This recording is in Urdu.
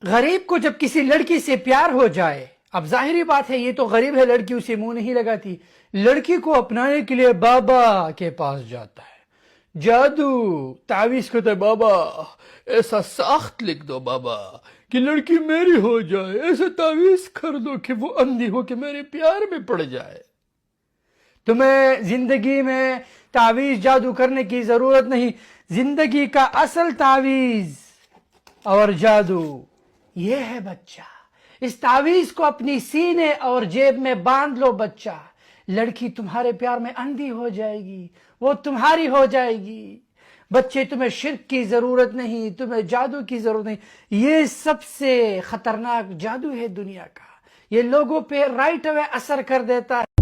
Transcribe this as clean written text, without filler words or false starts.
غریب کو جب کسی لڑکی سے پیار ہو جائے، اب ظاہری بات ہے یہ تو غریب ہے، لڑکی اسے منہ نہیں لگاتی، لڑکی کو اپنانے کے لیے بابا کے پاس جاتا ہے، جادو تعویذ کہتا ہے، بابا ایسا ساخت لکھ دو بابا کہ لڑکی میری ہو جائے، ایسا تعویذ کر دو کہ وہ اندھی ہو کے میرے پیار میں پڑ جائے۔ تمہیں زندگی میں تعویذ جادو کرنے کی ضرورت نہیں، زندگی کا اصل تعویذ اور جادو یہ ہے بچہ۔ اس تعویذ کو اپنی سینے اور جیب میں باندھ لو بچہ، لڑکی تمہارے پیار میں اندھی ہو جائے گی، وہ تمہاری ہو جائے گی۔ بچے تمہیں شرک کی ضرورت نہیں، تمہیں جادو کی ضرورت نہیں، یہ سب سے خطرناک جادو ہے دنیا کا، یہ لوگوں پہ رائٹ اوے اثر کر دیتا ہے۔